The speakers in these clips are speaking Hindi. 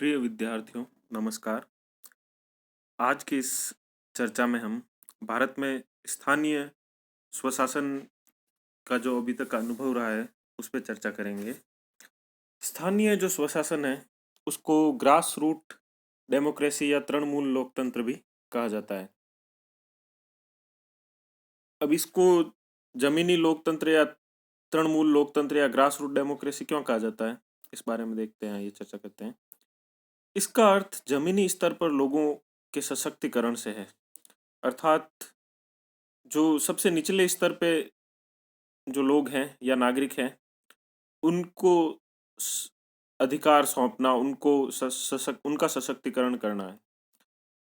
प्रिय विद्यार्थियों, नमस्कार। आज की इस चर्चा में हम भारत में स्थानीय स्वशासन का जो अभी तक का अनुभव रहा है उस पर चर्चा करेंगे। स्थानीय जो स्वशासन है उसको ग्रास रूट डेमोक्रेसी या तृणमूल लोकतंत्र भी कहा जाता है। अब इसको जमीनी लोकतंत्र या तृणमूल लोकतंत्र या ग्रास रूट डेमोक्रेसी क्यों कहा जाता है, इस बारे में देखते हैं, ये चर्चा करते हैं। इसका अर्थ जमीनी स्तर पर लोगों के सशक्तिकरण से है, अर्थात जो सबसे निचले स्तर पे जो लोग हैं या नागरिक हैं उनको अधिकार सौंपना, उनको उनका सशक्तिकरण करना है।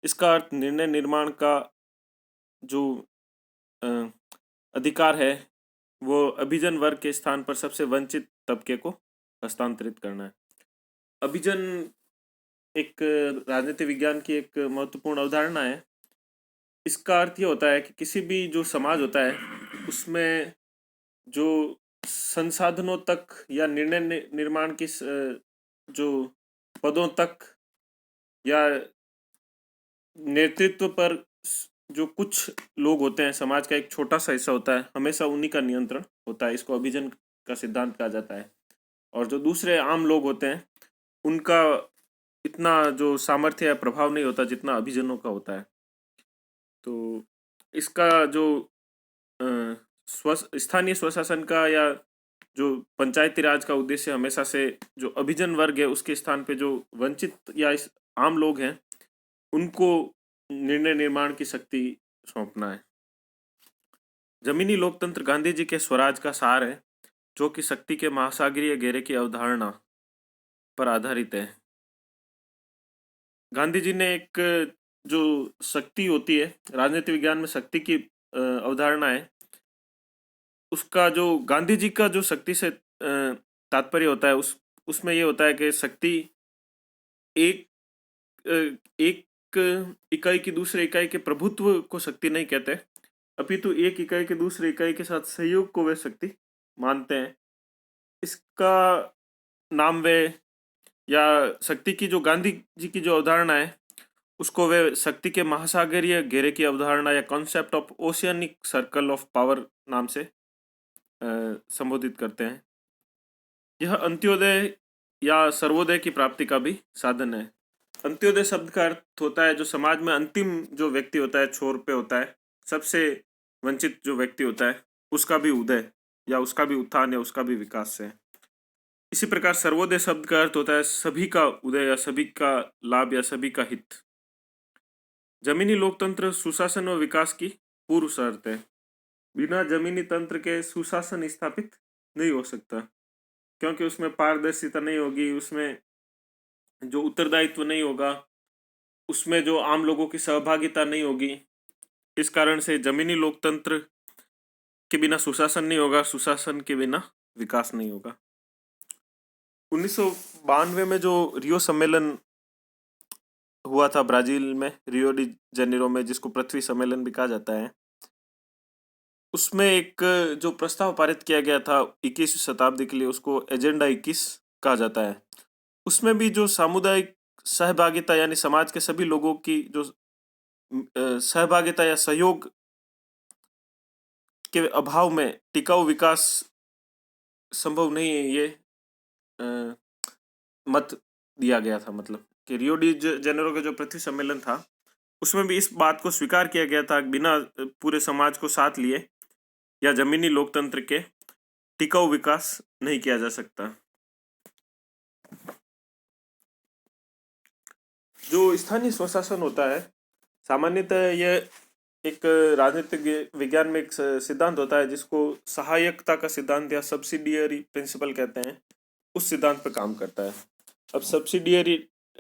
इसका अर्थ निर्णय निर्माण का जो अ, अधिकार है वो अभिजन वर्ग के स्थान पर सबसे वंचित तबके को हस्तांतरित करना है। अभिजन एक राजनीति विज्ञान की एक महत्वपूर्ण अवधारणा है। इसका अर्थ ये होता है कि किसी भी जो समाज होता है उसमें जो संसाधनों तक या निर्णय निर्माण की जो पदों तक या नेतृत्व पर जो कुछ लोग होते हैं, समाज का एक छोटा सा हिस्सा होता है, हमेशा उन्हीं का नियंत्रण होता है। इसको अभिजन का सिद्धांत कहा जाता है। और जो दूसरे आम लोग होते हैं उनका इतना जो सामर्थ्य या प्रभाव नहीं होता जितना अभिजनों का होता है। तो इसका जो स्थानीय स्वशासन का या जो पंचायती राज का उद्देश्य हमेशा से जो अभिजन वर्ग है उसके स्थान पे जो वंचित या इस आम लोग हैं उनको निर्णय निर्माण की शक्ति सौंपना है। जमीनी लोकतंत्र गांधी जी के स्वराज का सार है, जो कि शक्ति के महासागरीय घेरे की अवधारणा पर आधारित है। गांधी जी ने एक जो शक्ति होती है, राजनीति विज्ञान में शक्ति की अवधारणा है, उसका जो गांधी जी का जो शक्ति से तात्पर्य होता है उसमें ये होता है कि शक्ति एक एक इकाई की दूसरे इकाई के प्रभुत्व को शक्ति नहीं कहते, अपितु एक इकाई के दूसरे इकाई के साथ सहयोग को वे शक्ति मानते हैं। इसका नाम वे या शक्ति की जो गांधी जी की जो अवधारणा है उसको वे शक्ति के महासागरीय घेरे की अवधारणा या concept of oceanic circle of power नाम से संबोधित करते हैं। यह अंत्योदय या सर्वोदय की प्राप्ति का भी साधन है। अंत्योदय शब्द का अर्थ होता है जो समाज में अंतिम जो व्यक्ति होता है, छोर पे होता है, सबसे वंचित जो व्यक्ति होता है, उसका भी उदय या उसका भी उत्थान या उसका भी विकास से। इसी प्रकार सर्वोदय शब्द का अर्थ होता है सभी का उदय या सभी का लाभ या सभी का हित। जमीनी लोकतंत्र सुशासन और विकास की पूर्व शर्त है। बिना जमीनी तंत्र के सुशासन स्थापित नहीं हो सकता, क्योंकि उसमें पारदर्शिता नहीं होगी, उसमें जो उत्तरदायित्व नहीं होगा, उसमें जो आम लोगों की सहभागिता नहीं होगी। इस कारण से जमीनी लोकतंत्र के बिना सुशासन नहीं होगा, सुशासन के बिना विकास नहीं होगा। 1992 में जो रियो सम्मेलन हुआ था ब्राजील में, रियो डी जेनेरो में, जिसको पृथ्वी सम्मेलन भी कहा जाता है, उसमें एक जो प्रस्ताव पारित किया गया था 21वीं शताब्दी के लिए, उसको एजेंडा 21 कहा जाता है। उसमें भी जो सामुदायिक सहभागिता यानी समाज के सभी लोगों की जो सहभागिता या सहयोग के अभाव में टिकाऊ विकास संभव नहीं है, ये मत दिया गया था। मतलब कि रियो डी जेनेरो का जो पृथ्वी सम्मेलन था उसमें भी इस बात को स्वीकार किया गया था कि बिना पूरे समाज को साथ लिए या जमीनी लोकतंत्र के टिकाऊ विकास नहीं किया जा सकता। जो स्थानीय स्वशासन होता है, सामान्यतः यह एक राजनीतिक विज्ञान में एक सिद्धांत होता है जिसको सहायकता का सिद्धांत या सब्सिडियरी प्रिंसिपल कहते हैं, उस सिद्धांत पर काम करता है। अब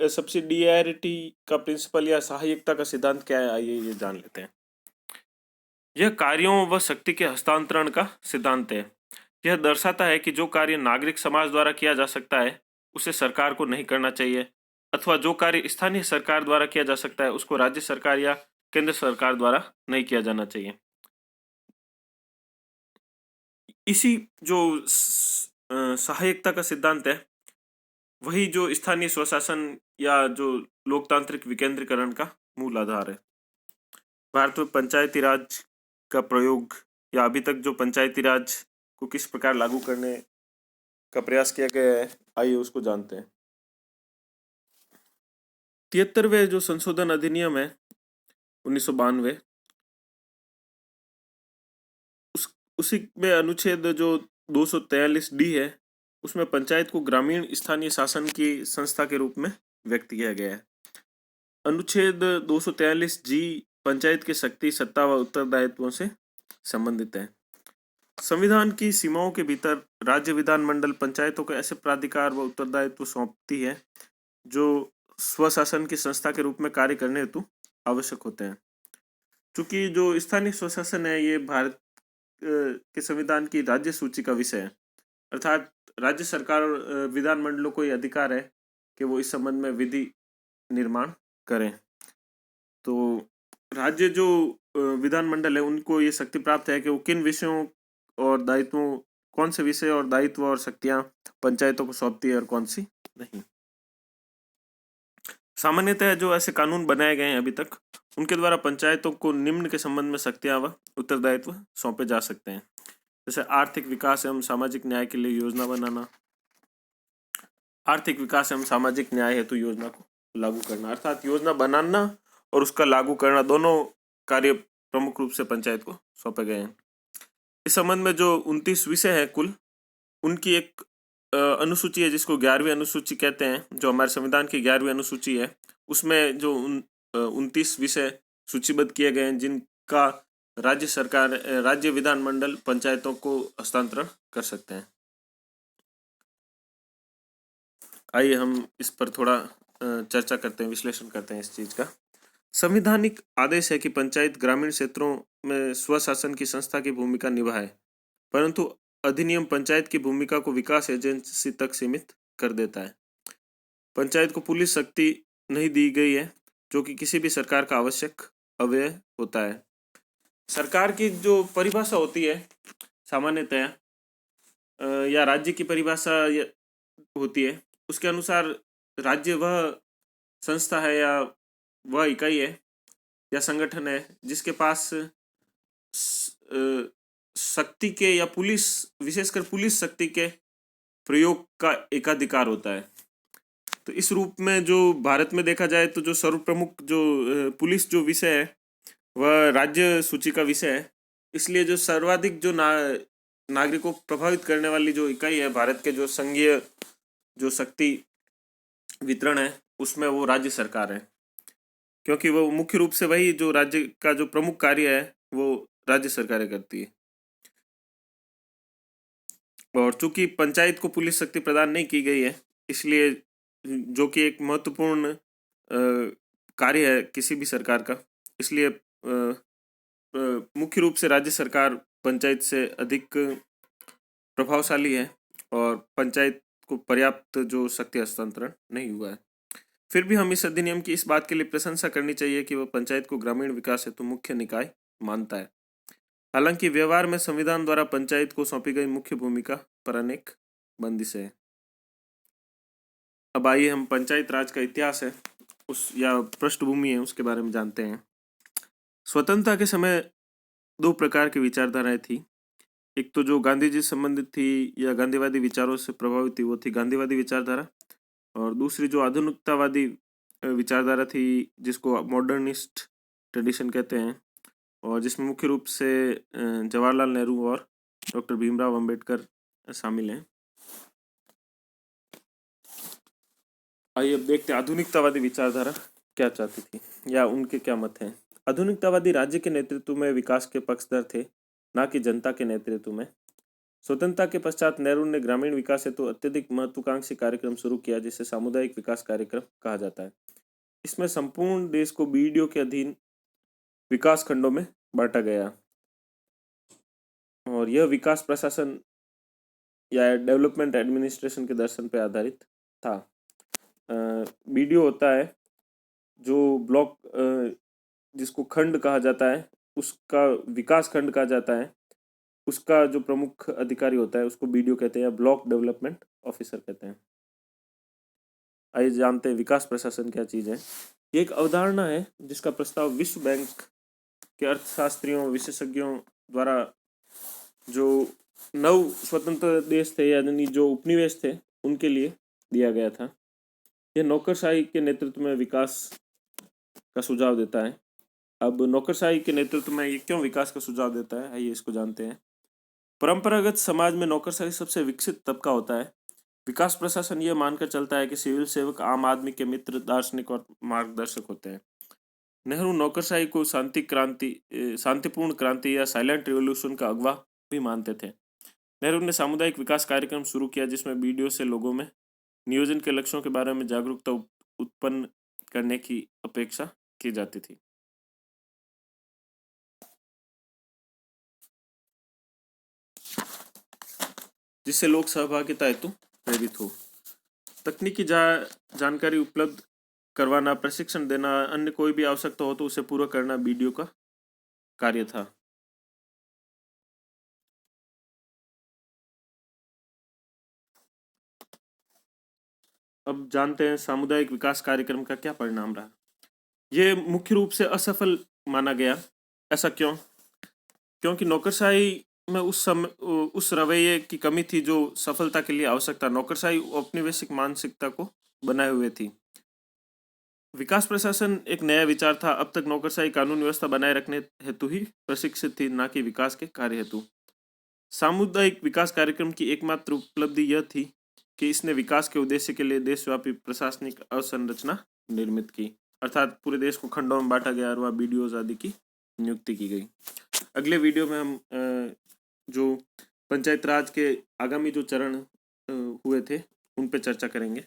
सब्सिडियरिटी का प्रिंसिपल या सहायकता का सिद्धांत क्या है, आइए ये जान लेते हैं। यह कार्यों व शक्ति के हस्तांतरण का सिद्धांत है। यह दर्शाता है कि जो कार्य नागरिक समाज द्वारा किया जा सकता है उसे सरकार को नहीं करना चाहिए, अथवा जो कार्य स्थानीय सरकार द्वारा किया जा सकता है उसको राज्य सरकार या केंद्र सरकार द्वारा नहीं किया जाना चाहिए। इसी जो सहायकता का सिद्धांत है वही जो स्थानीय स्वशासन या जो लोकतांत्रिक विकेंद्रीकरण का मूल आधार है। भारत में पंचायती राज का प्रयोग या अभी तक जो पंचायती राज को किस प्रकार लागू करने का प्रयास किया गया है, आइए उसको जानते हैं। 73वें जो संशोधन अधिनियम है 1992, उसी में अनुच्छेद जो 243D है, उसमें पंचायत को ग्रामीण स्थानीय शासन की संस्था के रूप में व्यक्त किया गया है। अनुच्छेद 243G पंचायत की शक्ति, सत्ता व उत्तरदायित्वों से संबंधित है। संविधान की सीमाओं के भीतर राज्य विधानमंडल पंचायतों को ऐसे प्राधिकार व उत्तरदायित्व सौंपती है जो स्वशासन की संस्था के रूप में कार्य करने हेतु आवश्यक होते हैं। चूंकि जो स्थानीय स्वशासन है ये भारत के संविधान की राज्य सूची का विषय है, अर्थात राज्य सरकार और विधानमंडलों को ये अधिकार है कि वो इस संबंध में विधि निर्माण करें। तो राज्य जो विधानमंडल है उनको ये शक्ति प्राप्त है कि वो किन विषयों और दायित्वों, कौन से विषय और दायित्व और शक्तियां पंचायतों को सौंपती है और कौन सी नहीं। सामान्यतः जो ऐसे कानून बनाए गए हैं अभी तक, उनके द्वारा पंचायतों को निम्न के संबंध में शक्तियां व उत्तरदायित्व सौंपे जा सकते हैं, जैसे आर्थिक विकास एवं सामाजिक न्याय के लिए योजना बनाना, आर्थिक विकास एवं सामाजिक न्याय हेतु योजना को लागू करना, अर्थात योजना बनाना और उसका लागू करना दोनों कार्य प्रमुख रूप से पंचायत को सौंपे गए हैं। इस संबंध में जो 29 विषय है कुल, उनकी एक अनुसूची है जिसको 11वीं अनुसूची कहते हैं, जो हमारे संविधान की 11वीं अनुसूची है, उसमें जो 29 विषय सूचीबद्ध किए गए हैं जिनका राज्य सरकार, राज्य विधानमंडल पंचायतों को हस्तांतरण कर सकते हैं। आइए हम इस पर थोड़ा चर्चा करते हैं, विश्लेषण करते हैं इस चीज का। संवैधानिक आदेश है कि पंचायत ग्रामीण क्षेत्रों में स्वशासन की संस्था की भूमिका निभाए, परंतु अधिनियम पंचायत की भूमिका को विकास एजेंसी तक सीमित कर देता है। पंचायत को पुलिस शक्ति नहीं दी गई है, जो कि किसी भी सरकार का आवश्यक अवयव होता है। सरकार की जो परिभाषा होती है सामान्यतया, या राज्य की परिभाषा होती है, उसके अनुसार राज्य वह संस्था है या वह इकाई है या संगठन है जिसके पास शक्ति के या पुलिस, विशेषकर पुलिस शक्ति के प्रयोग का एकाधिकार होता है। तो इस रूप में जो भारत में देखा जाए तो जो सर्वप्रमुख जो पुलिस जो विषय है वह राज्य सूची का विषय है। इसलिए जो सर्वाधिक जो नागरिकों को प्रभावित करने वाली जो इकाई है भारत के जो संघीय जो शक्ति वितरण है उसमें वो राज्य सरकार है, क्योंकि वो मुख्य रूप से वही जो राज्य का जो प्रमुख कार्य है वो राज्य सरकारें करती है। और चूंकि पंचायत को पुलिस शक्ति प्रदान नहीं की गई है, इसलिए जो कि एक महत्वपूर्ण कार्य है किसी भी सरकार का, इसलिए मुख्य रूप से राज्य सरकार पंचायत से अधिक प्रभावशाली है और पंचायत को पर्याप्त जो शक्ति हस्तांतरण नहीं हुआ है। फिर भी हम इस अधिनियम की इस बात के लिए प्रशंसा करनी चाहिए कि वह पंचायत को ग्रामीण विकास हेतु मुख्य निकाय मानता है। हालांकि व्यवहार में संविधान द्वारा पंचायत को सौंपी गई मुख्य भूमिका पर अनेक बंदिशें हैं। अब आइए हम पंचायत राज का इतिहास है उस या पृष्ठभूमि है उसके बारे में जानते हैं। स्वतंत्रता के समय दो प्रकार की विचारधाराएं थी। एक तो जो गांधी जी से संबंधित थी या गांधीवादी विचारों से प्रभावित थी वो थी गांधीवादी विचारधारा, और दूसरी जो आधुनिकतावादी विचारधारा थी जिसको मॉडर्निस्ट ट्रेडिशन कहते हैं, और जिसमें मुख्य रूप से जवाहरलाल नेहरू और डॉक्टर भीमराव अंबेडकर शामिल हैं। आइए अब देखते हैं आधुनिकतावादी विचारधारा क्या चाहती थी या उनके क्या मत हैं। आधुनिकतावादी राज्य के नेतृत्व में विकास के पक्षधर थे, न कि जनता के नेतृत्व में। स्वतंत्रता के पश्चात नेहरू ने ग्रामीण विकास हेतु अत्यधिक महत्वाकांक्षी कार्यक्रम शुरू किया जिसे सामुदायिक विकास कार्यक्रम कहा जाता है। इसमें संपूर्ण देश को बीडीओ के अधीन विकास खंडों में बांटा गया और यह विकास प्रशासन या डेवलपमेंट एडमिनिस्ट्रेशन के दर्शन पर आधारित था। बीडीओ होता है जो ब्लॉक, जिसको खंड कहा जाता है, उसका विकास खंड कहा जाता है, उसका जो प्रमुख अधिकारी होता है उसको बीडीओ कहते हैं या ब्लॉक डेवलपमेंट ऑफिसर कहते हैं। आइए जानते हैं विकास प्रशासन क्या चीज़ है। ये एक अवधारणा है जिसका प्रस्ताव विश्व बैंक के अर्थशास्त्रियों विशेषज्ञों द्वारा जो नव स्वतंत्र देश थे यानी जो उपनिवेश थे उनके लिए दिया गया था। यह नौकरशाही के नेतृत्व में विकास का सुझाव देता है। अब नौकरशाही के नेतृत्व में ये क्यों विकास का सुझाव देता है, आइए इसको जानते हैं। परंपरागत समाज में नौकरशाही सबसे विकसित तबका होता है। विकास प्रशासन यह मानकर चलता है कि सिविल सेवक आम आदमी के मित्र, दार्शनिक और मार्गदर्शक होते हैं। नेहरू नौकरशाही को शांतिपूर्ण क्रांति या साइलेंट रिवॉल्यूशन का अगवा भी मानते थे। नेहरू ने सामुदायिक विकास कार्यक्रम शुरू किया जिसमें वीडियो से लोगों में नियोजन के लक्ष्यों के बारे में जागरूकता उत्पन्न करने की अपेक्षा की जाती थी। जिससे लोग सहभागिता हेतु प्रेरित हो। तकनीकी जानकारी उपलब्ध करवाना, प्रशिक्षण देना, अन्य कोई भी आवश्यकता हो तो उसे पूरा करना बीडीओ का कार्य था। अब जानते हैं सामुदायिक विकास कार्यक्रम का क्या परिणाम रहा। ये मुख्य रूप से असफल माना गया। ऐसा क्यों? क्योंकि नौकरशाही में उस रवैये की कमी थी जो सफलता के लिए आवश्यक था। नौकरशाही औपनिवेशिक मानसिकता को बनाए हुए थी। विकास प्रशासन एक नया विचार था। अब तक नौकरशाही कानून व्यवस्था बनाए रखने हेतु ही प्रशिक्षित थी, ना कि विकास के कार्य हेतु। सामुदायिक विकास कार्यक्रम की एकमात्र उपलब्धि यह थी कि इसने विकास के उद्देश्य के लिए देशव्यापी प्रशासनिक अवसंरचना निर्मित की, अर्थात पूरे देश को खंडों में बांटा गया और वहाँ बीडीओज आदि की नियुक्ति की गई। अगले वीडियो में हम जो पंचायत राज के आगामी जो चरण हुए थे उन पे चर्चा करेंगे।